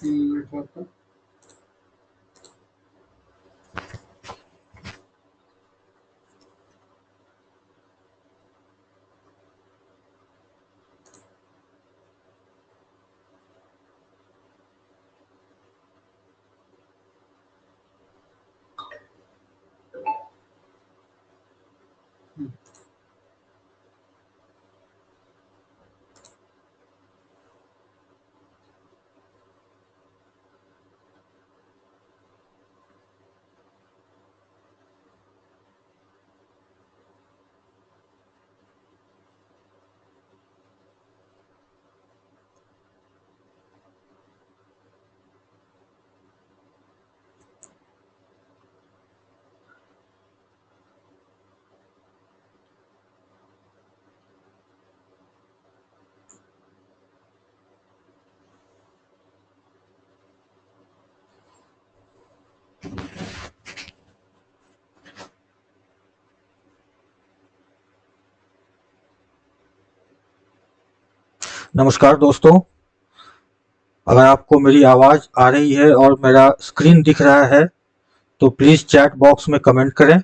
Minute आपका। नमस्कार दोस्तों, अगर आपको मेरी आवाज़ आ रही है और मेरा स्क्रीन दिख रहा है तो प्लीज़ चैट बॉक्स में कमेंट करें।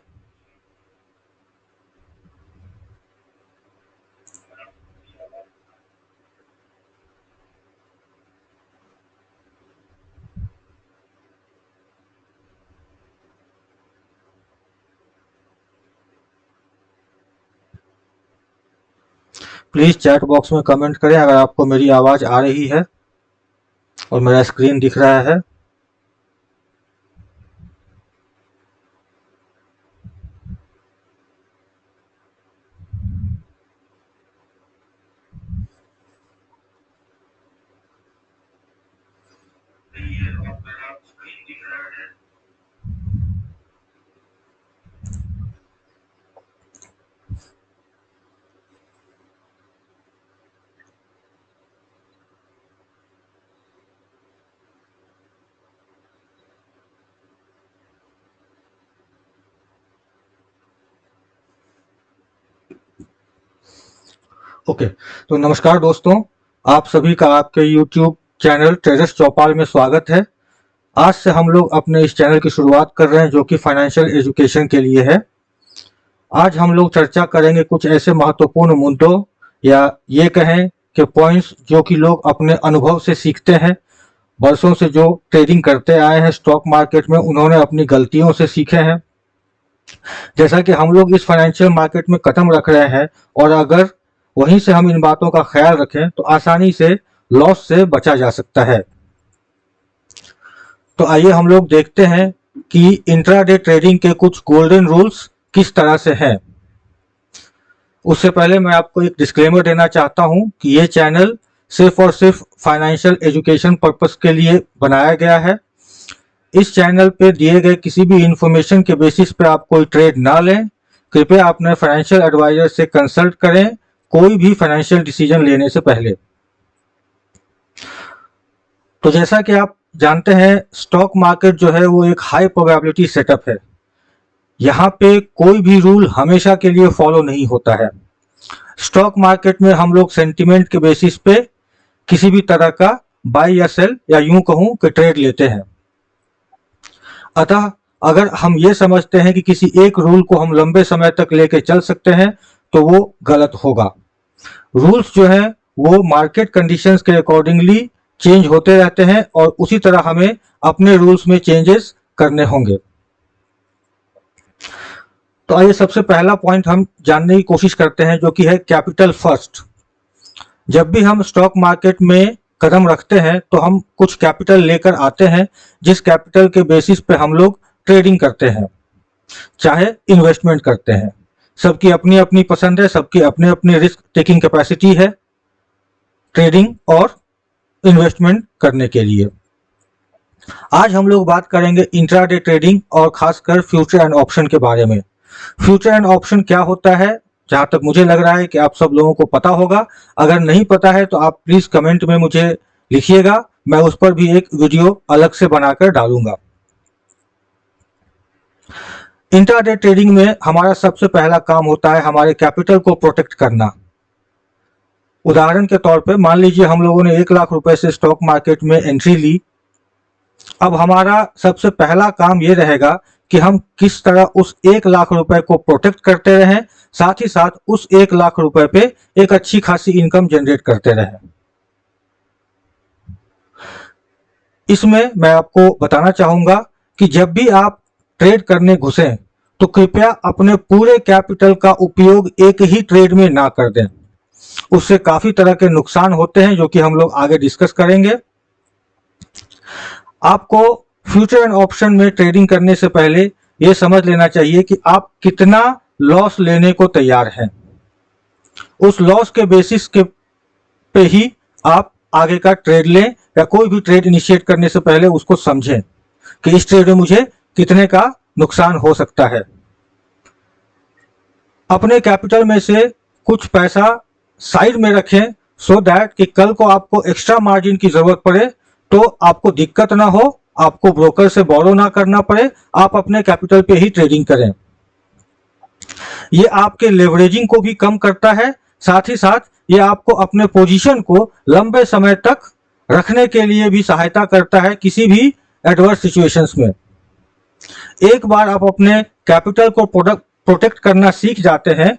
प्लीज़ चैट बॉक्स में कमेंट करें अगर आपको मेरी आवाज़ आ रही है और मेरा स्क्रीन दिख रहा है। ओके, तो नमस्कार दोस्तों, आप सभी का आपके YouTube चैनल ट्रेडर्स चौपाल में स्वागत है। आज से हम लोग अपने इस चैनल की शुरुआत कर रहे हैं जो कि फाइनेंशियल एजुकेशन के लिए है। आज हम लोग चर्चा करेंगे कुछ ऐसे महत्वपूर्ण मुद्दों या ये कहें कि पॉइंट्स जो कि लोग अपने अनुभव से सीखते हैं। वर्षों से जो ट्रेडिंग करते आए हैं स्टॉक मार्केट में, उन्होंने अपनी गलतियों से सीखे हैं। जैसा कि हम लोग इस फाइनेंशियल मार्केट में कदम रख रहे हैं और अगर वहीं से हम इन बातों का ख्याल रखें तो आसानी से लॉस से बचा जा सकता है। तो आइए हम लोग देखते हैं कि इंट्राडे ट्रेडिंग के कुछ गोल्डन रूल्स किस तरह से हैं। उससे पहले मैं आपको एक डिस्क्लेमर देना चाहता हूं कि ये चैनल सिर्फ और सिर्फ फाइनेंशियल एजुकेशन पर्पस के लिए बनाया गया है। इस चैनल पे दिए गए किसी भी इंफॉर्मेशन के बेसिस पे आप कोई ट्रेड ना लें। कृपया अपने फाइनेंशियल एडवाइजर से कंसल्ट करें कोई भी फाइनेंशियल डिसीजन लेने से पहले। तो जैसा कि आप जानते हैं, स्टॉक मार्केट जो है वो एक हाई प्रोबेबिलिटी सेटअप है। यहाँ पे कोई भी रूल हमेशा के लिए फॉलो नहीं होता है। स्टॉक मार्केट में हम लोग सेंटिमेंट के बेसिस पे किसी भी तरह का बाय या सेल या यूं कहूं कि ट्रेड लेते हैं। अतः अगर हम ये समझते हैं कि किसी एक रूल को हम लंबे समय तक लेके चल सकते हैं तो वो गलत होगा। रूल्स जो है वो मार्केट कंडीशंस के अकॉर्डिंगली चेंज होते रहते हैं और उसी तरह हमें अपने रूल्स में चेंजेस करने होंगे। तो आइए सबसे पहला पॉइंट हम जानने की कोशिश करते हैं जो कि है कैपिटल फर्स्ट। जब भी हम स्टॉक मार्केट में कदम रखते हैं तो हम कुछ कैपिटल लेकर आते हैं जिस कैपिटल के बेसिस पे हम लोग ट्रेडिंग करते हैं, चाहे इन्वेस्टमेंट करते हैं। सबकी अपनी अपनी पसंद है, सबकी अपनी अपनी रिस्क टेकिंग कैपेसिटी है ट्रेडिंग और इन्वेस्टमेंट करने के लिए। आज हम लोग बात करेंगे इंट्राडे ट्रेडिंग और खासकर फ्यूचर एंड ऑप्शन के बारे में। फ्यूचर एंड ऑप्शन क्या होता है, जहां तक मुझे लग रहा है कि आप सब लोगों को पता होगा। अगर नहीं पता है तो आप प्लीज कमेंट में मुझे लिखिएगा, मैं उस पर भी एक वीडियो अलग से बनाकर डालूंगा। इंट्राडे ट्रेडिंग में हमारा सबसे पहला काम होता है हमारे कैपिटल को प्रोटेक्ट करना। उदाहरण के तौर पे मान लीजिए हम लोगों ने 1 लाख रुपए से स्टॉक मार्केट में एंट्री ली अब हमारा सबसे पहला काम ये रहेगा कि हम किस तरह उस 1 लाख रुपए को प्रोटेक्ट करते रहें, साथ ही साथ उस 1 लाख रुपए पे एक अच्छी खासी इनकम जनरेट करते रहें। इसमें मैं आपको बताना चाहूंगा कि जब भी आप ट्रेड करने घुसें तो कृपया अपने पूरे कैपिटल का उपयोग एक ही ट्रेड में ना कर दें। उससे काफी तरह के नुकसान होते हैं जो कि हम लोग आगे डिस्कस करेंगे। आपको फ्यूचर एंड ऑप्शन में ट्रेडिंग करने से पहले यह समझ लेना चाहिए कि आप कितना लॉस लेने को तैयार हैं। उस लॉस के बेसिस के पे ही आप आगे का ट्रेड लें, या कोई भी ट्रेड इनिशिएट करने से पहले उसको समझें कि इस ट्रेड में मुझे कितने का नुकसान हो सकता है। अपने कैपिटल में से कुछ पैसा साइड में रखें सो दैट कि कल को आपको एक्स्ट्रा मार्जिन की जरूरत पड़े तो आपको दिक्कत ना हो, आपको ब्रोकर से बोरो ना करना पड़े, आप अपने कैपिटल पे ही ट्रेडिंग करें। ये आपके लेवरेजिंग को भी कम करता है, साथ ही साथ ये आपको अपने पोजीशन को लंबे समय तक रखने के लिए भी सहायता करता है किसी भी एडवर्स सिचुएशंस में। एक बार आप अपने कैपिटल को प्रोटेक्ट करना सीख जाते हैं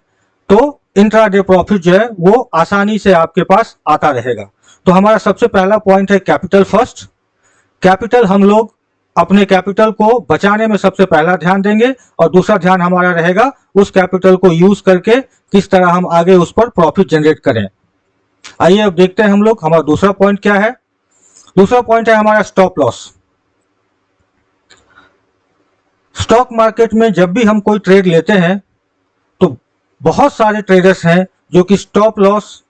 तो इंट्राडे प्रॉफिट जो है वो आसानी से आपके पास आता रहेगा। तो हमारा सबसे पहला पॉइंट है कैपिटल फर्स्ट। कैपिटल हम लोग अपने कैपिटल को बचाने में सबसे पहला ध्यान देंगे, और दूसरा ध्यान हमारा रहेगा उस कैपिटल को यूज करके किस तरह हम आगे उस पर प्रॉफिट जनरेट करें। आइए अब देखते हैं हम लोग हमारा दूसरा पॉइंट क्या है। दूसरा पॉइंट है हमारा स्टॉप लॉस। स्टॉक मार्केट में जब भी हम कोई ट्रेड लेते हैं तो बहुत सारे ट्रेडर्स हैं जो कि स्टॉप लॉस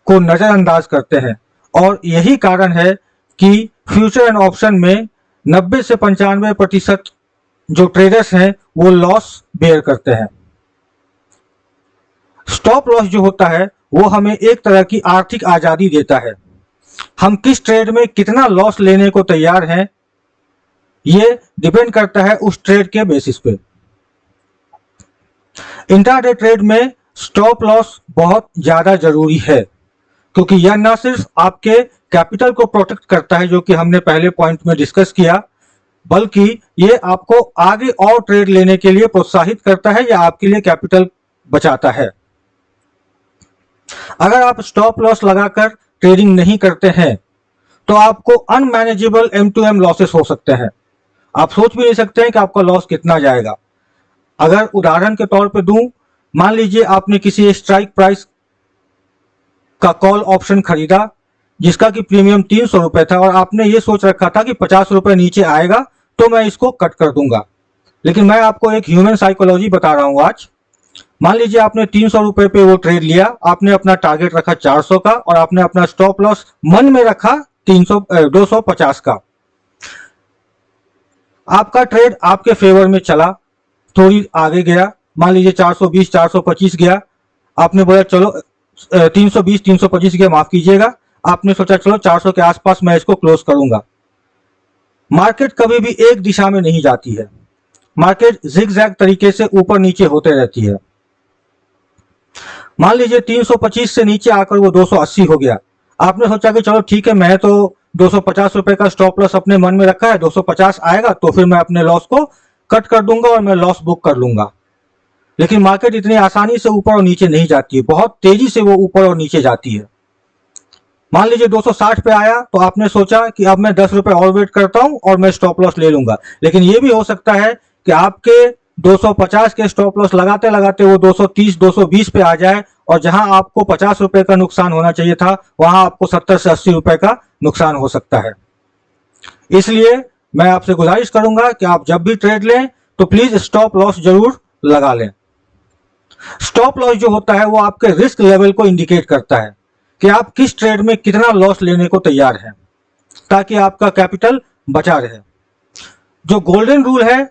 को नजरअंदाज करते हैं, और यही कारण है कि फ्यूचर एंड ऑप्शन में 90 से 95% जो ट्रेडर्स हैं वो लॉस बेयर करते हैं। स्टॉप लॉस जो होता है वो हमें एक तरह की आर्थिक आजादी देता है। हम किस ट्रेड में कितना लॉस लेने को तैयार हैं ये डिपेंड करता है उस ट्रेड के बेसिस पे। इंट्राडे ट्रेड में स्टॉप लॉस बहुत ज्यादा जरूरी है, क्योंकि यह न सिर्फ आपके कैपिटल को प्रोटेक्ट करता है जो कि हमने पहले पॉइंट में डिस्कस किया, बल्कि ये आपको आगे और ट्रेड लेने के लिए प्रोत्साहित करता है या आपके लिए कैपिटल बचाता है। अगर आप स्टॉप लॉस लगाकर ट्रेडिंग नहीं करते हैं तो आपको अनमैनेजेबल M2M लॉसेस हो सकते हैं। आप सोच भी नहीं सकते हैं कि आपका लॉस कितना जाएगा। अगर उदाहरण के तौर पे दूं, मान लीजिए आपने किसी स्ट्राइक प्राइस का कॉल ऑप्शन खरीदा जिसका कि प्रीमियम 300 रुपए था, और आपने ये सोच रखा था कि 50 रुपए नीचे आएगा तो मैं इसको कट कर दूंगा। लेकिन मैं आपको एक ह्यूमन साइकोलॉजी बता रहा हूं आज। मान लीजिए आपने 300 रुपए पे वो ट्रेड लिया, आपने अपना टारगेट रखा 400 का, और आपने अपना स्टॉप लॉस मन में रखा 250 का। आपका ट्रेड आपके फेवर में चला, थोड़ी आगे गया, मान लीजिए 420 425 गया। आपने बोला चलो 320 325 गया, माफ कीजिएगा, आपने सोचा चलो 400 के आसपास मैं इसको क्लोज करूंगा। मार्केट कभी भी एक दिशा में नहीं जाती है, मार्केट जिगजैग तरीके से ऊपर नीचे होते रहती है। मान लीजिए 325 से नीचे आकर वो 280 हो गया। आपने सोचा कि चलो ठीक है, मैं तो 250 रुपए का स्टॉप लॉस अपने मन में रखा है, 250 आएगा तो फिर मैं अपने लॉस को कट कर दूंगा और मैं लॉस बुक कर लूंगा। लेकिन मार्केट इतनी आसानी से ऊपर और नीचे नहीं जाती है, बहुत तेजी से वो ऊपर और नीचे जाती है। मान लीजिए 260 पे आया तो आपने सोचा कि अब मैं 10 रुपए और वेट करता हूं और मैं स्टॉप लॉस ले लूंगा। लेकिन ये भी हो सकता है कि आपके 250 के स्टॉप लॉस लगाते लगाते वो 230 220 पे आ जाए, और जहां आपको 50 रुपए का नुकसान होना चाहिए था वहां आपको 70 से 80 रुपए का नुकसान हो सकता है। इसलिए मैं आपसे गुजारिश करूंगा कि आप जब भी ट्रेड लें तो प्लीज स्टॉप लॉस जरूर लगा लें। स्टॉप लॉस जो होता है वो आपके रिस्क लेवल को इंडिकेट करता है कि आप किस ट्रेड में कितना लॉस लेने को तैयार हैं, ताकि आपका कैपिटल बचा रहे। जो गोल्डन रूल है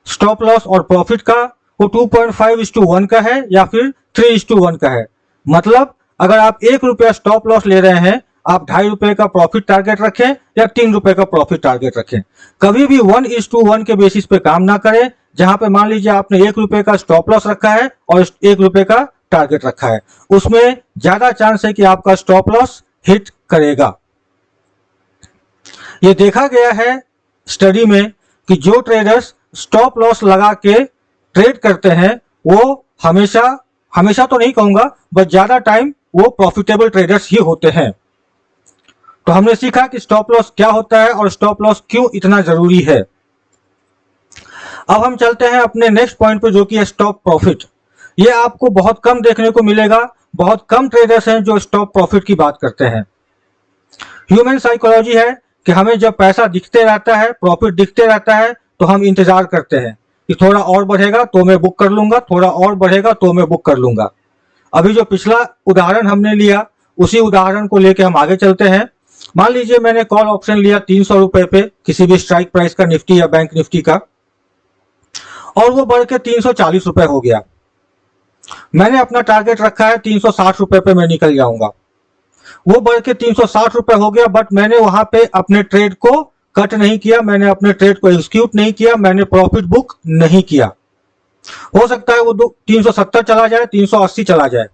स्टॉप लॉस और प्रॉफिट का, वो 2.5:1 का है या फिर 3:1 का है। मतलब अगर आप 1 रुपया स्टॉप लॉस ले रहे हैं, आप 2.5 रुपए का प्रॉफिट टारगेट रखें या 3 रुपए का प्रॉफिट टारगेट रखें। कभी भी 1:1 के बेसिस पे काम ना करें, जहां पे मान लीजिए आपने 1 रुपए का स्टॉप लॉस रखा है और 1 रुपए का टारगेट रखा है, उसमें ज्यादा चांस है कि आपका स्टॉप लॉस हिट करेगा। ये देखा गया है स्टडी में कि जो ट्रेडर्स स्टॉप लॉस लगा के ट्रेड करते हैं वो हमेशा हमेशा तो नहीं कहूंगा बट ज्यादा टाइम वो प्रॉफिटेबल ट्रेडर्स ही होते हैं। तो हमने सीखा कि स्टॉप लॉस क्या होता है और स्टॉप लॉस क्यों इतना जरूरी है। अब हम चलते हैं अपने नेक्स्ट पॉइंट पे जो कि है स्टॉप प्रॉफिट। ये आपको बहुत कम देखने को मिलेगा, बहुत कम ट्रेडर्स हैं जो स्टॉप प्रॉफिट की बात करते हैं। ह्यूमन साइकोलॉजी है कि हमें जब पैसा दिखते रहता है, प्रॉफिट दिखते रहता है, तो हम इंतजार करते हैं कि थोड़ा और बढ़ेगा तो मैं बुक कर लूंगा, थोड़ा और बढ़ेगा तो मैं बुक कर लूंगा। अभी जो पिछला उदाहरण हमने लिया उसी उदाहरण को लेकर हम आगे चलते हैं। मान लीजिए मैंने कॉल ऑप्शन लिया 300 रुपए पे किसी भी स्ट्राइक प्राइस का, निफ्टी या बैंक निफ्टी का, और वो बढ़ के 340 रुपए हो गया। मैंने अपना टारगेट रखा है 360 रुपए पे मैं निकल जाऊंगा। वो बढ़ के 360 रुपए हो गया, बट मैंने वहां पे अपने ट्रेड को कट नहीं किया, मैंने अपने ट्रेड को एग्जीक्यूट नहीं किया, मैंने प्रॉफिट बुक नहीं किया। हो सकता है वो 370 चला जाए, 380 चला जाए,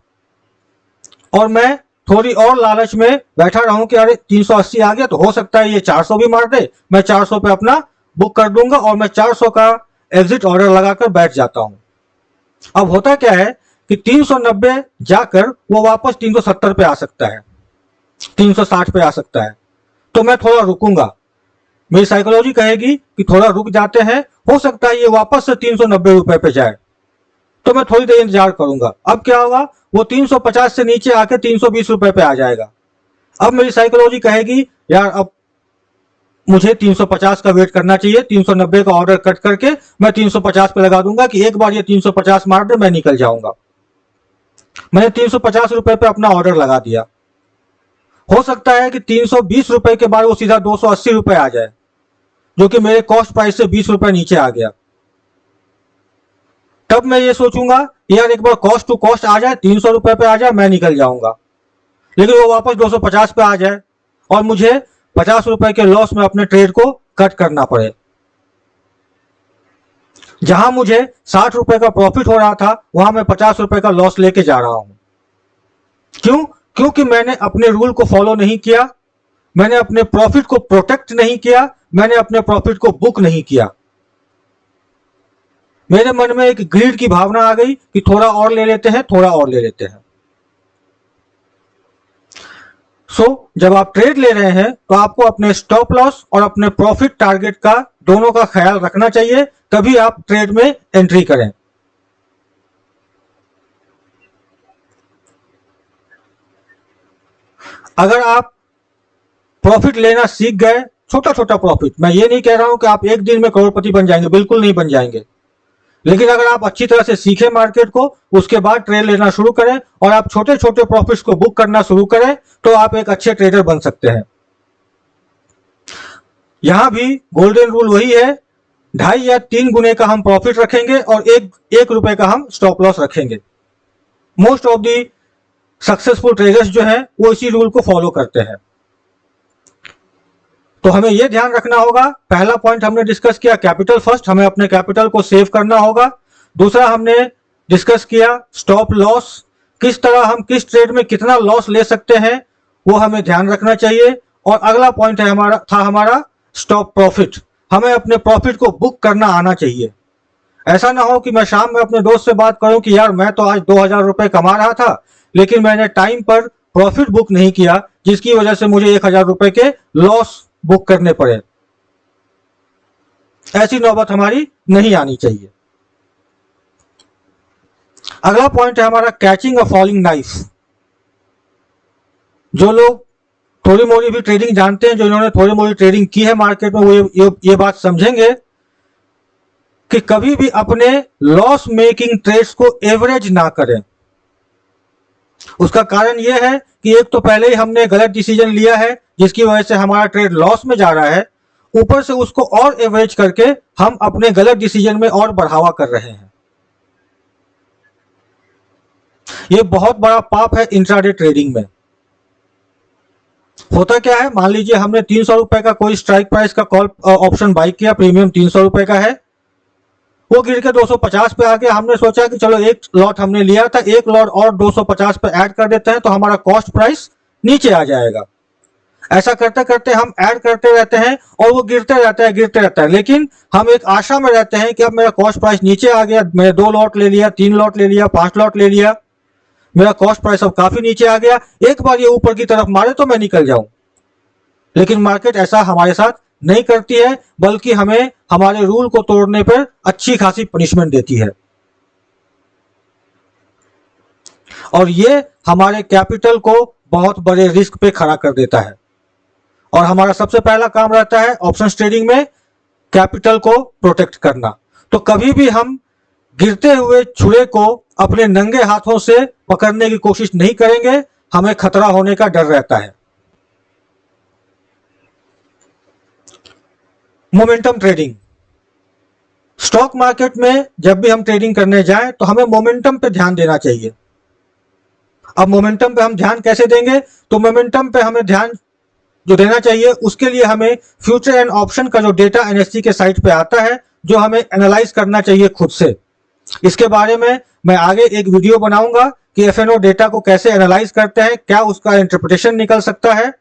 और मैं थोड़ी और लालच में बैठा रहूं कि अरे 380 आ गया तो हो सकता है ये 400 भी मार दे, मैं 400 पे अपना बुक कर दूंगा और मैं 400 का एग्जिट ऑर्डर लगाकर बैठ जाता हूं। अब होता क्या है कि 390 जाकर वो वापस 370 पे आ सकता है, 360 पे आ सकता है, तो मैं थोड़ा रुकूंगा। मेरी साइकोलॉजी कहेगी कि थोड़ा रुक जाते हैं, हो सकता है ये वापस से 390 रुपए पे जाए, तो मैं थोड़ी देर इंतजार करूंगा। अब क्या होगा, वो 350 से नीचे आके 320 रुपए पे आ जाएगा। अब मेरी साइकोलॉजी कहेगी यार अब मुझे 350 का वेट करना चाहिए, 390 का ऑर्डर कट करके मैं 350 पे लगा दूंगा कि एक बार ये 350 मार दे मैं निकल जाऊंगा। मैंने 350 रुपए पे अपना ऑर्डर लगा दिया। हो सकता है कि 320 रुपए के बाद वो सीधा 280 रुपए आ जाए, जो कि मेरे कॉस्ट प्राइस से 20 रुपए नीचे आ गया। तब मैं ये सोचूंगा यार एक बार कॉस्ट टू कॉस्ट आ जाए, 300 रुपए पे आ जाए, मैं निकल जाऊंगा। लेकिन वो वापस 250 पे आ जाए और मुझे 50 रुपए के लॉस में अपने ट्रेड को कट करना पड़े। जहां मुझे 60 रुपए का प्रॉफिट हो रहा था वहां मैं 50 रुपए का लॉस लेके जा रहा हूं। क्यों? क्योंकि मैंने अपने रूल को फॉलो नहीं किया, मैंने अपने प्रॉफिट को प्रोटेक्ट नहीं किया, मैंने अपने प्रॉफिट को बुक नहीं किया। मेरे मन में एक ग्रीड की भावना आ गई कि थोड़ा और ले लेते हैं, थोड़ा और ले लेते हैं। जब आप ट्रेड ले रहे हैं तो आपको अपने स्टॉप लॉस और अपने प्रॉफिट टारगेट का दोनों का ख्याल रखना चाहिए, तभी आप ट्रेड में एंट्री करें। अगर आप प्रॉफिट लेना सीख गए, छोटा छोटा प्रॉफिट, मैं ये नहीं कह रहा हूं कि आप एक दिन में करोड़पति बन जाएंगे, बिल्कुल नहीं बन जाएंगे, लेकिन अगर आप अच्छी तरह से सीखें मार्केट को, उसके बाद ट्रेड लेना शुरू करें और आप छोटे छोटे प्रॉफिट्स को बुक करना शुरू करें, तो आप एक अच्छे ट्रेडर बन सकते हैं। यहां भी गोल्डन रूल वही है, 2.5 या 3 गुने का हम प्रॉफिट रखेंगे और एक रुपए का हम स्टॉप लॉस रखेंगे। Most of the successful traders जो हैं वो इसी रूल को फॉलो करते हैं। तो हमें यह ध्यान रखना होगा, पहला पॉइंट हमने डिस्कस किया कैपिटल फर्स्ट, हमें अपने कैपिटल को सेव करना होगा। दूसरा हमने डिस्कस किया स्टॉप लॉस, किस तरह हम किस ट्रेड में कितना लॉस ले सकते हैं वो हमें ध्यान रखना चाहिए। और अगला पॉइंट है हमारा स्टॉप प्रॉफिट, हमें अपने प्रॉफिट को बुक करना आना चाहिए। ऐसा ना हो कि मैं शाम में अपने दोस्त से बात करूं कि यार मैं तो आज 2000 रुपए कमा रहा था, लेकिन मैंने टाइम पर प्रॉफिट बुक नहीं किया, जिसकी वजह से मुझे 1000 रुपए के लॉस बुक करने पड़े। ऐसी नौबत हमारी नहीं आनी चाहिए। अगला पॉइंट है हमारा कैचिंग अ फॉलिंग नाइफ। जो लोग थोड़ी मोड़ी भी ट्रेडिंग जानते हैं, जो इन्होंने थोड़ी मोड़ी ट्रेडिंग की है मार्केट में, वो ये बात समझेंगे कि कभी भी अपने लॉस मेकिंग ट्रेड्स को एवरेज ना करें। उसका कारण यह है कि एक तो पहले ही हमने गलत डिसीजन लिया है जिसकी वजह से हमारा ट्रेड लॉस में जा रहा है, ऊपर से उसको और एवरेज करके हम अपने गलत डिसीजन में और बढ़ावा कर रहे हैं। यह बहुत बड़ा पाप है इंट्राडे ट्रेडिंग में। होता क्या है, मान लीजिए हमने 300 रुपए का कोई स्ट्राइक प्राइस का कॉल ऑप्शन बाई किया, प्रीमियम 300 रुपए का है, वो गिर के 250 पे आ गया। हमने सोचा कि चलो एक लॉट हमने लिया था, एक लॉट और 250 पे ऐड कर देते हैं तो हमारा कॉस्ट प्राइस नीचे आ जाएगा। ऐसा करते करते हम ऐड करते रहते हैं और वो गिरते रहता है, लेकिन हम एक आशा में रहते हैं कि अब मेरा कॉस्ट प्राइस नीचे आ गया, मैंने 2 लॉट ले लिया, 3 लॉट ले लिया, 5 लॉट ले लिया, मेरा कॉस्ट प्राइस अब काफी नीचे आ गया, एक बार ये ऊपर की तरफ मारे तो मैं निकल जाऊं। लेकिन मार्केट ऐसा हमारे साथ नहीं करती है, बल्कि हमें हमारे रूल को तोड़ने पर अच्छी खासी पनिशमेंट देती है, और ये हमारे कैपिटल को बहुत बड़े रिस्क पे खड़ा कर देता है। और हमारा सबसे पहला काम रहता है ऑप्शंस ट्रेडिंग में कैपिटल को प्रोटेक्ट करना। तो कभी भी हम गिरते हुए छुरे को अपने नंगे हाथों से पकड़ने की कोशिश नहीं करेंगे, हमें खतरा होने का डर रहता है। Momentum trading. स्टॉक मार्केट में जब भी हम ट्रेडिंग करने जाएं तो हमें मोमेंटम पे ध्यान देना चाहिए। अब मोमेंटम पे हम ध्यान कैसे देंगे? तो मोमेंटम पे हमें ध्यान जो देना चाहिए उसके लिए हमें फ्यूचर एंड ऑप्शन का जो डेटा एनएससी के साइट पे आता है, जो हमें एनालाइज करना चाहिए खुद से। इसके बारे में मैं आगे एक वीडियो बनाऊंगा कि एफएनओ डेटा को कैसे एनालाइज करते हैं, क्या उसका इंटरप्रिटेशन निकल सकता है,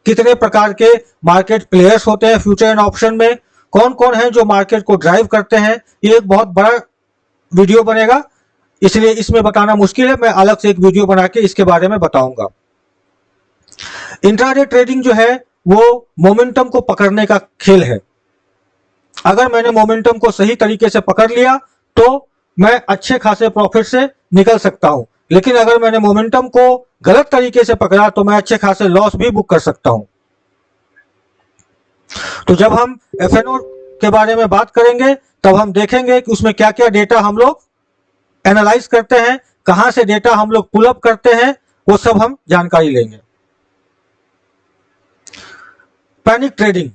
कितने प्रकार के मार्केट प्लेयर्स होते हैं फ्यूचर एंड ऑप्शन में, कौन कौन है जो मार्केट को ड्राइव करते हैं। ये एक बहुत बड़ा वीडियो बनेगा, इसलिए इसमें बताना मुश्किल है, मैं अलग से एक वीडियो बना के इसके बारे में बताऊंगा। इंट्राडे ट्रेडिंग जो है वो मोमेंटम को पकड़ने का खेल है। अगर मैंने मोमेंटम को सही तरीके से पकड़ लिया तो मैं अच्छे खासे प्रॉफिट से निकल सकता हूं, लेकिन अगर मैंने मोमेंटम को गलत तरीके से पकड़ा तो मैं अच्छे खासे लॉस भी बुक कर सकता हूं। तो जब हम एफएनओ के बारे में बात करेंगे तब हम देखेंगे कि उसमें क्या क्या डेटा हम लोग एनालाइज करते हैं, कहां से डेटा हम लोग पुल अप करते हैं, वो सब हम जानकारी लेंगे। पैनिक ट्रेडिंग,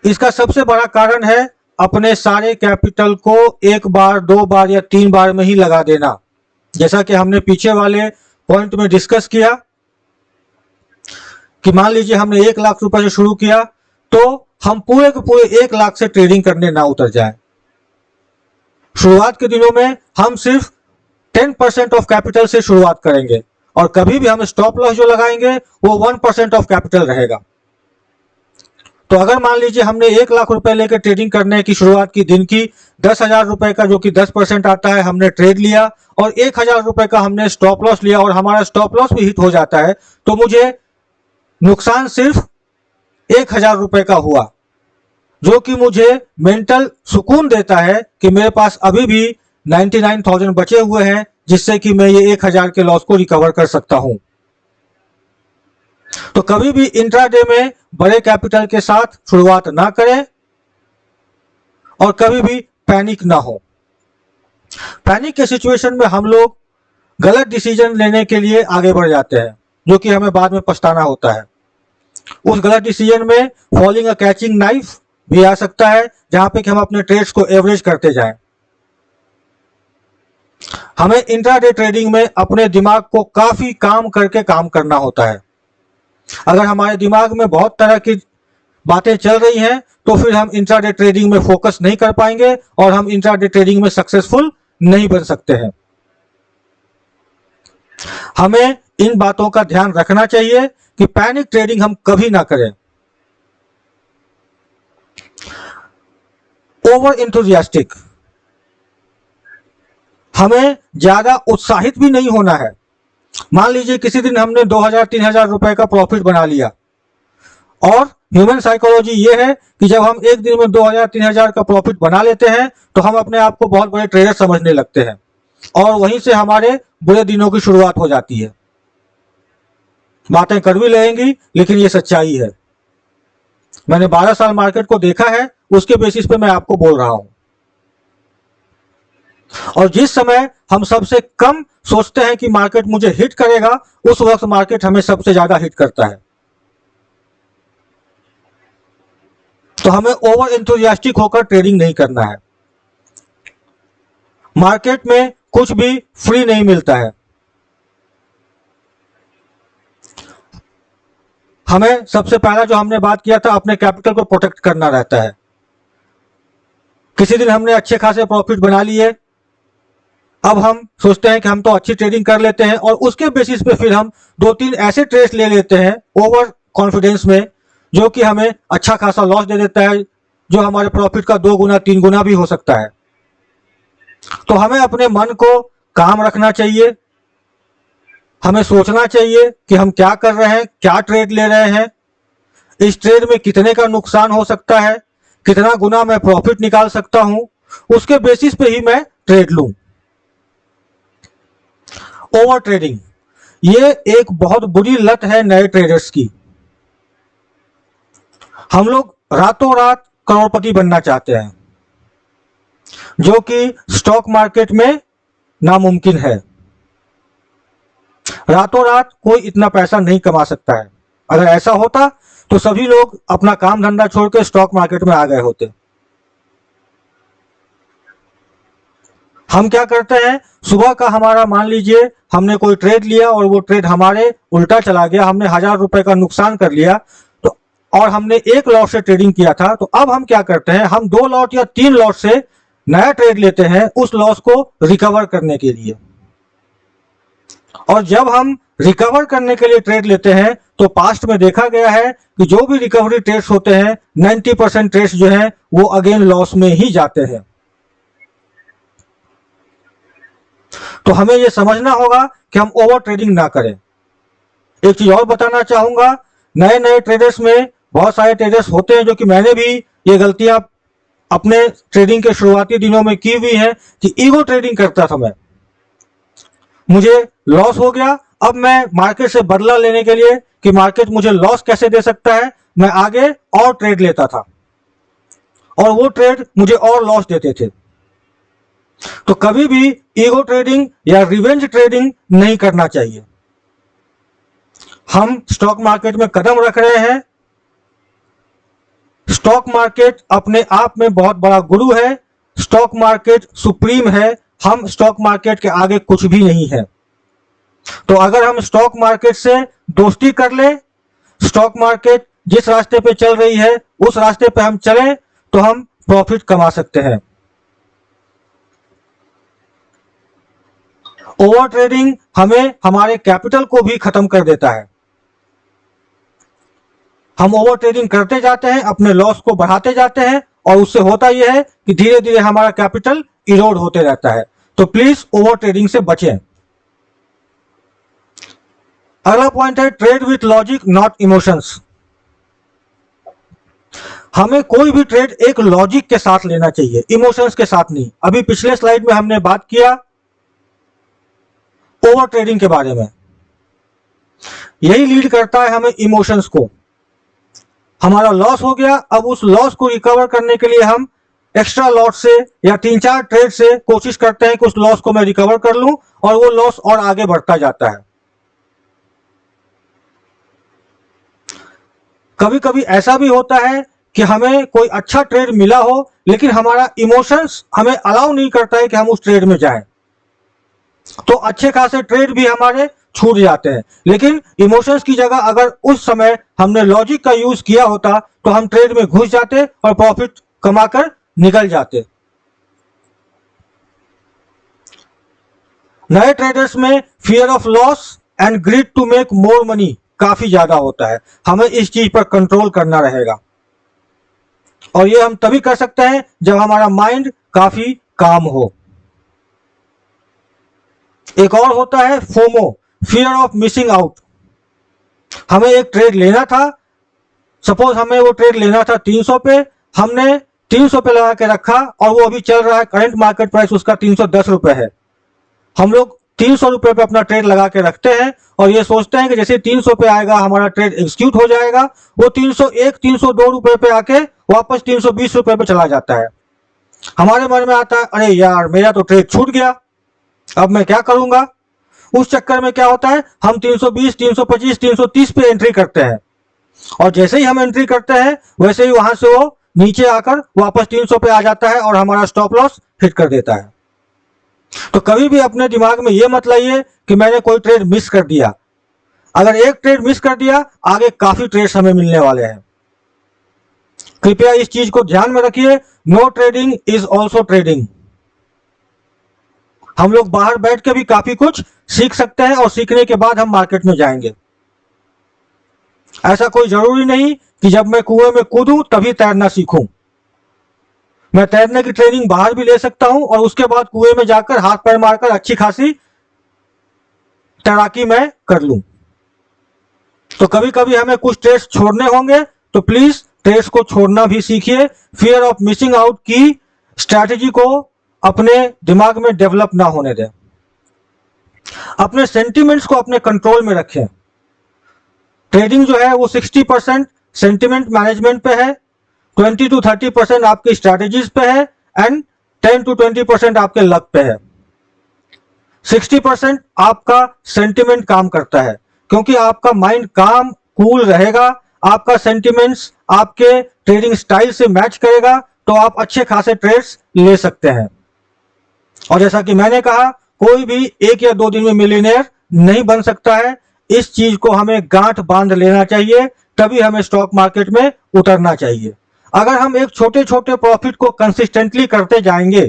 इसका सबसे बड़ा कारण है अपने सारे कैपिटल को एक बार, 2 बार या 3 बार में ही लगा देना। जैसा कि हमने पीछे वाले पॉइंट में डिस्कस किया कि मान लीजिए हमने 1 लाख रुपए से शुरू किया, तो हम पूरे के पूरे 1 लाख से ट्रेडिंग करने ना उतर जाएं। शुरुआत के दिनों में हम सिर्फ 10% ऑफ कैपिटल से शुरुआत करेंगे, और कभी भी हम स्टॉप लॉस जो लगाएंगे वो 1% ऑफ कैपिटल रहेगा। तो अगर मान लीजिए हमने 1 लाख रुपए लेकर ट्रेडिंग करने की शुरुआत की, दिन की 10,000 रुपए का जो कि 10% आता है हमने ट्रेड लिया, और 1,000 रुपए का हमने स्टॉप लॉस लिया और हमारा स्टॉप लॉस भी हिट हो जाता है, तो मुझे नुकसान सिर्फ 1,000 रुपए का हुआ, जो कि मुझे मेंटल सुकून देता है कि मेरे पास अभी भी 99,000 बचे हुए हैं, जिससे कि मैं ये 1,000 के लॉस को रिकवर कर सकता हूं। तो कभी भी इंट्राडे में बड़े कैपिटल के साथ शुरुआत ना करें, और कभी भी पैनिक ना हो। पैनिक के सिचुएशन में हम लोग गलत डिसीजन लेने के लिए आगे बढ़ जाते हैं, जो कि हमें बाद में पछताना होता है। उस गलत डिसीजन में फॉलिंग अ कैचिंग नाइफ भी आ सकता है, जहां पे कि हम अपने ट्रेड्स को एवरेज करते जाएं। हमें इंट्राडे ट्रेडिंग में अपने दिमाग को काफी काम करके काम करना होता है। अगर हमारे दिमाग में बहुत तरह की बातें चल रही हैं तो फिर हम इंट्राडे ट्रेडिंग में फोकस नहीं कर पाएंगे और हम इंट्राडे ट्रेडिंग में सक्सेसफुल नहीं बन सकते हैं। हमें इन बातों का ध्यान रखना चाहिए कि पैनिक ट्रेडिंग हम कभी ना करें। ओवर इंथुजियास्टिक, हमें ज्यादा उत्साहित भी नहीं होना है। मान लीजिए किसी दिन हमने 2,000-3,000 रुपए का प्रॉफिट बना लिया, और ह्यूमन साइकोलॉजी ये है कि जब हम एक दिन में 2,000-3,000 का प्रॉफिट बना लेते हैं तो हम अपने आप को बहुत बड़े ट्रेडर समझने लगते हैं, और वहीं से हमारे बुरे दिनों की शुरुआत हो जाती है। बातें कड़वी लगेंगी, लेकिन ये सच्चाई है। मैंने 12 साल मार्केट को देखा है, उसके बेसिस पे मैं आपको बोल रहा हूं। और जिस समय हम सबसे कम सोचते हैं कि मार्केट मुझे हिट करेगा, उस वक्त मार्केट हमें सबसे ज्यादा हिट करता है। तो हमें ओवर एंथुसियास्टिक होकर ट्रेडिंग नहीं करना है। मार्केट में कुछ भी फ्री नहीं मिलता है। हमें सबसे पहला जो हमने बात किया था, अपने कैपिटल को प्रोटेक्ट करना रहता है। किसी दिन हमने अच्छे खासे प्रॉफिट बना लिए, अब हम सोचते हैं कि हम तो अच्छी ट्रेडिंग कर लेते हैं और उसके बेसिस पे फिर हम 2-3 ऐसे ट्रेड्स ले लेते हैं ओवर कॉन्फिडेंस में, जो कि हमें अच्छा खासा लॉस दे देता है, जो हमारे प्रॉफिट का 2 गुना 3 गुना भी हो सकता है। तो हमें अपने मन को काम रखना चाहिए, हमें सोचना चाहिए कि हम क्या कर रहे हैं, क्या ट्रेड ले रहे हैं, इस ट्रेड में कितने का नुकसान हो सकता है, कितना गुना मैं प्रॉफिट निकाल सकता हूं, उसके बेसिस पे ही मैं ट्रेड लूं। ओवर ट्रेडिंग ये एक बहुत बुरी लत है नए ट्रेडर्स की। हम लोग रातों रात करोड़पति बनना चाहते हैं, जो कि स्टॉक मार्केट में नामुमकिन है। रातों रात कोई इतना पैसा नहीं कमा सकता है। अगर ऐसा होता तो सभी लोग अपना काम धंधा छोड़ के स्टॉक मार्केट में आ गए होते। हम क्या करते हैं, सुबह का हमारा मान लीजिए हमने कोई ट्रेड लिया और वो ट्रेड हमारे उल्टा चला गया, हमने 1000 रुपए का नुकसान कर लिया, तो और हमने एक लॉट से ट्रेडिंग किया था, तो अब हम क्या करते हैं, हम 2 लॉट या 3 लॉट से नया ट्रेड लेते हैं उस लॉस को रिकवर करने के लिए। और जब हम रिकवर करने के लिए ट्रेड लेते हैं तो पास्ट में देखा गया है कि जो भी रिकवरी ट्रेड्स होते हैं 90% ट्रेड्स जो हैं वो अगेन लॉस में ही जाते हैं। तो हमें यह समझना होगा कि हम ओवर ट्रेडिंग ना करें। एक चीज और बताना चाहूंगा, नए नए ट्रेडर्स में बहुत सारे ट्रेडर्स होते हैं जो कि मैंने भी ये गलतियां अपने ट्रेडिंग के शुरुआती दिनों में की हुई है कि ईगो ट्रेडिंग करता था मैं, मुझे लॉस हो गया, अब मैं मार्केट से बदला लेने के लिए कि मार्केट मुझे लॉस कैसे दे सकता है, मैं आगे और ट्रेड लेता था और वो ट्रेड मुझे और लॉस देते थे। तो कभी भी ईगो ट्रेडिंग या रिवेंज ट्रेडिंग नहीं करना चाहिए। हम स्टॉक मार्केट में कदम रख रहे हैं, स्टॉक मार्केट अपने आप में बहुत बड़ा गुरु है, स्टॉक मार्केट सुप्रीम है, हम स्टॉक मार्केट के आगे कुछ भी नहीं है। तो अगर हम स्टॉक मार्केट से दोस्ती कर ले, स्टॉक मार्केट जिस रास्ते पे चल रही है उस रास्ते पे हम चलें तो हम प्रॉफिट कमा सकते हैं। ओवर ट्रेडिंग हमें हमारे कैपिटल को भी खत्म कर देता है। हम ओवर ट्रेडिंग करते जाते हैं, अपने लॉस को बढ़ाते जाते हैं और उससे होता यह है कि धीरे धीरे हमारा कैपिटल इरोड होते रहता है। तो प्लीज ओवर ट्रेडिंग से बचें। अगला पॉइंट है trade with logic not emotions. हमें कोई भी ट्रेड एक लॉजिक के साथ लेना चाहिए, इमोशंस के साथ नहीं। अभी पिछले स्लाइड में हमने बात किया ओवर ट्रेडिंग के बारे में, यही लीड करता है हमें इमोशंस को। हमारा लॉस हो गया, अब उस लॉस को रिकवर करने के लिए हम एक्स्ट्रा लॉट से या 3-4 ट्रेड से कोशिश करते हैं कि उस लॉस को मैं रिकवर कर लूं और वो लॉस और आगे बढ़ता जाता है। कभी कभी ऐसा भी होता है कि हमें कोई अच्छा ट्रेड मिला हो लेकिन हमारा इमोशंस हमें अलाउ नहीं करता है कि हम उस ट्रेड में जाएं, तो अच्छे खासे ट्रेड भी हमारे छूट जाते हैं। लेकिन इमोशंस की जगह अगर उस समय हमने लॉजिक का यूज किया होता तो हम ट्रेड में घुस जाते और प्रॉफिट कमाकर निकल जाते। नए ट्रेडर्स में fear of loss and greed to make more money काफी ज्यादा होता है, हमें इस चीज पर कंट्रोल करना रहेगा और ये हम तभी कर सकते हैं जब हमारा माइंड काफी काम हो। एक और होता है FOMO, fear of missing out. हमें एक ट्रेड लेना था, सपोज हमें वो ट्रेड लेना था 300 पे, हमने 300 पे लगा के रखा और वो अभी चल रहा है, करंट मार्केट प्राइस उसका 310 रुपए है। हम लोग 300 रुपए पे अपना ट्रेड लगा के रखते हैं और ये सोचते हैं कि जैसे 300 पे आएगा हमारा ट्रेड एग्जीक्यूट हो जाएगा। वो 301 302 रुपए पे आके वापस 320 रुपए पे चला जाता है। हमारे मन में आता है अरे यार मेरा तो ट्रेड छूट गया, अब मैं क्या करूंगा। उस चक्कर में क्या होता है, हम 320 325 330 पे एंट्री करते हैं और जैसे ही हम एंट्री करते हैं वैसे ही वहां से वो नीचे आकर वापस 300 पे आ जाता है और हमारा स्टॉप लॉस हिट कर देता है। तो कभी भी अपने दिमाग में ये मत लाइए कि मैंने कोई ट्रेड मिस कर दिया। अगर एक ट्रेड मिस कर दिया आगे काफी ट्रेड्स हमें मिलने वाले हैं। कृपया इस चीज को ध्यान में रखिए, no trading is also trading. हम लोग बाहर बैठ के भी काफी कुछ सीख सकते हैं और सीखने के बाद हम मार्केट में जाएंगे। ऐसा कोई जरूरी नहीं कि जब मैं कुएं में कूदूं तभी तैरना सीखूं। मैं तैरने की ट्रेनिंग बाहर भी ले सकता हूं और उसके बाद कुएं में जाकर हाथ पैर मारकर अच्छी खासी तैराकी मैं कर लूं। तो कभी कभी हमें कुछ ट्रेड्स छोड़ने होंगे, तो प्लीज ट्रेड्स को छोड़ना भी सीखिए। फियर ऑफ मिसिंग आउट की स्ट्रैटेजी को अपने दिमाग में डेवलप ना होने दें। अपने सेंटिमेंट्स को अपने कंट्रोल में रखें। ट्रेडिंग जो है वो 60% सेंटिमेंट मैनेजमेंट पे है, 20 to 30% आपकी स्ट्रैटेजीज पे है एंड 10 to 20% आपके लक पे है। 60% आपका सेंटिमेंट काम करता है, क्योंकि आपका माइंड काम कूल रहेगा, आपका सेंटिमेंट्स आपके ट्रेडिंग स्टाइल से मैच करेगा, तो आप अच्छे खासे ट्रेड्स ले सकते हैं। और जैसा कि मैंने कहा, कोई भी 1 या 2 दिन में मिलियनेयर नहीं बन सकता है। इस चीज को हमें गांठ बांध लेना चाहिए, तभी हमें स्टॉक मार्केट में उतरना चाहिए। अगर हम एक छोटे छोटे प्रॉफिट को कंसिस्टेंटली करते जाएंगे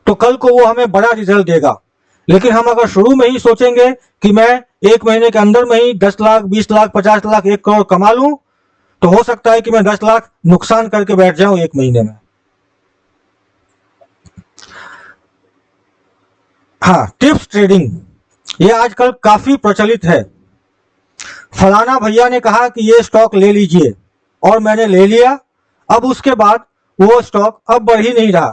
तो कल को वो हमें बड़ा रिजल्ट देगा। लेकिन हम अगर शुरू में ही सोचेंगे कि मैं 1 महीने के अंदर में ही 10 लाख, 20 लाख, 50 लाख, 1 करोड़ कमा लूं, तो हो सकता है कि मैं 10 लाख नुकसान करके बैठ जाऊं 1 महीने में। हाँ, टिप्स ट्रेडिंग ये आजकल काफी प्रचलित है। फलाना भैया ने कहा कि ये स्टॉक ले लीजिए और मैंने ले लिया, अब उसके बाद वो स्टॉक अब बढ़ ही नहीं रहा।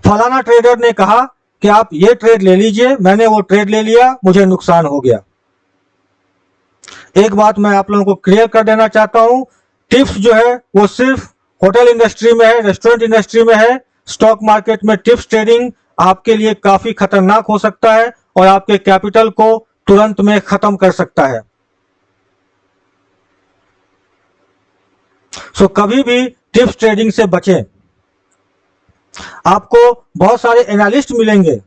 फलाना ट्रेडर ने कहा कि आप ये ट्रेड ले लीजिए, मैंने वो ट्रेड ले लिया, मुझे नुकसान हो गया। एक बात मैं आप लोगों को क्लियर कर देना चाहता हूं, टिप्स जो है वो सिर्फ होटल इंडस्ट्री में है, रेस्टोरेंट इंडस्ट्री में है। स्टॉक मार्केट में टिप्स ट्रेडिंग आपके लिए काफी खतरनाक हो सकता है और आपके कैपिटल को तुरंत में खत्म कर सकता है। सो कभी भी टिप्स ट्रेडिंग से बचें। आपको बहुत सारे एनालिस्ट मिलेंगे,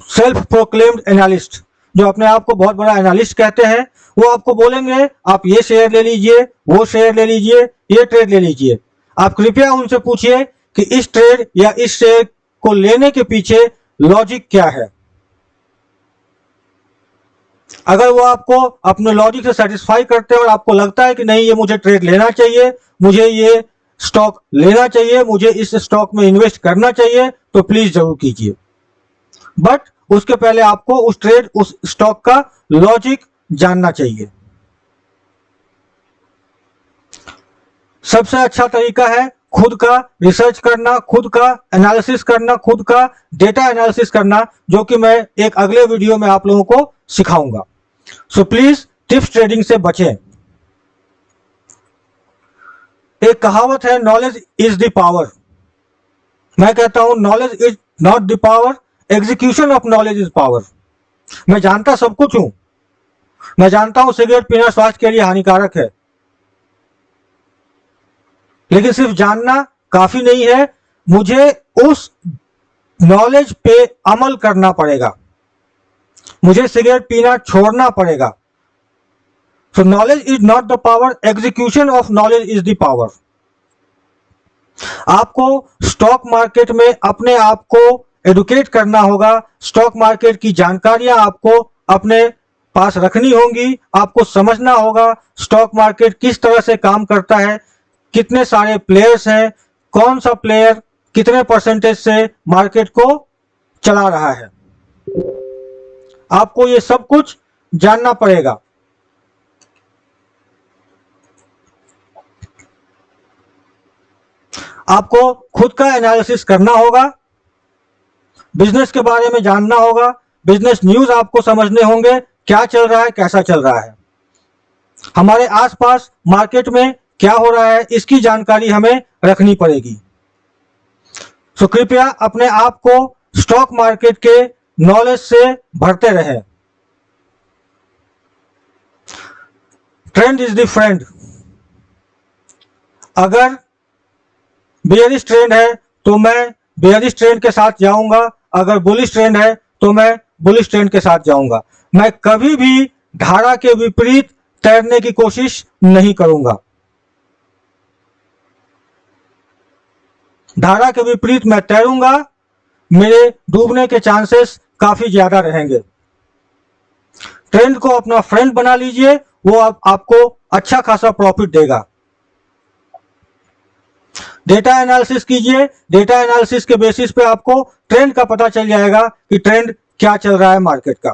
सेल्फ प्रोक्लेम्ड एनालिस्ट, जो अपने आप को बहुत बड़ा एनालिस्ट कहते हैं। वो आपको बोलेंगे आप ये शेयर ले लीजिए, वो शेयर ले लीजिए, ये ट्रेड ले लीजिए। आप कृपया उनसे पूछिए कि इस ट्रेड या इस शेयर को लेने के पीछे लॉजिक क्या है। अगर वो आपको अपने लॉजिक से सेटिस्फाई करते हैं और आपको लगता है कि नहीं ये मुझे ट्रेड लेना चाहिए, मुझे ये स्टॉक लेना चाहिए, मुझे इस स्टॉक में इन्वेस्ट करना चाहिए, तो प्लीज जरूर कीजिए। बट उसके पहले आपको उस ट्रेड, उस स्टॉक का लॉजिक जानना चाहिए। सबसे अच्छा तरीका है खुद का रिसर्च करना, खुद का एनालिसिस करना, खुद का डेटा एनालिसिस करना, जो कि मैं एक अगले वीडियो में आप लोगों को सिखाऊंगा। सो प्लीज टिप्स ट्रेडिंग से बचें। एक कहावत है, नॉलेज इज द पावर। मैं कहता हूं knowledge is not the power, execution of knowledge is power. मैं जानता सब कुछ हूं, मैं जानता हूं सिगरेट पीना स्वास्थ्य के लिए हानिकारक है, लेकिन सिर्फ जानना काफी नहीं है, मुझे उस नॉलेज पे अमल करना पड़ेगा, मुझे सिगरेट पीना छोड़ना पड़ेगा। सो knowledge is not the power, execution of knowledge is the power. आपको स्टॉक मार्केट में अपने आप को एडुकेट करना होगा, स्टॉक मार्केट की जानकारियां आपको अपने पास रखनी होंगी, आपको समझना होगा स्टॉक मार्केट किस तरह से काम करता है, कितने सारे प्लेयर्स हैं, कौन सा प्लेयर कितने परसेंटेज से मार्केट को चला रहा है। आपको ये सब कुछ जानना पड़ेगा। आपको खुद का एनालिसिस करना होगा, बिजनेस के बारे में जानना होगा, बिजनेस न्यूज आपको समझने होंगे, क्या चल रहा है, कैसा चल रहा है, हमारे आसपास मार्केट में क्या हो रहा है, इसकी जानकारी हमें रखनी पड़ेगी। सो कृपया अपने आप को स्टॉक मार्केट के नॉलेज से भरते रहें। Trend is the friend. अगर बेयरिश ट्रेंड है तो मैं बेयरिश ट्रेंड के साथ जाऊंगा, अगर बुलिश ट्रेंड है तो मैं बुलिश ट्रेंड के साथ जाऊंगा। मैं कभी भी धारा के विपरीत तैरने की कोशिश नहीं करूंगा। धारा के विपरीत मैं तैरूंगा, मेरे डूबने के चांसेस काफी ज्यादा रहेंगे। ट्रेंड को अपना फ्रेंड बना लीजिए, वो आपको अच्छा खासा प्रॉफिट देगा। डेटा एनालिसिस कीजिए, डेटा एनालिसिस के बेसिस पे आपको ट्रेंड का पता चल जाएगा कि ट्रेंड क्या चल रहा है मार्केट का।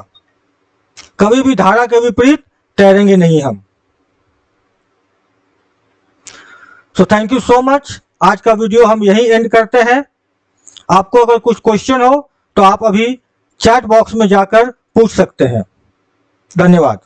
कभी भी धारा के विपरीत तैरेंगे नहीं हम। So thank you so much. आज का वीडियो हम यही एंड करते हैं। आपको अगर कुछ क्वेश्चन हो तो आप अभी चैट बॉक्स में जाकर पूछ सकते हैं। धन्यवाद।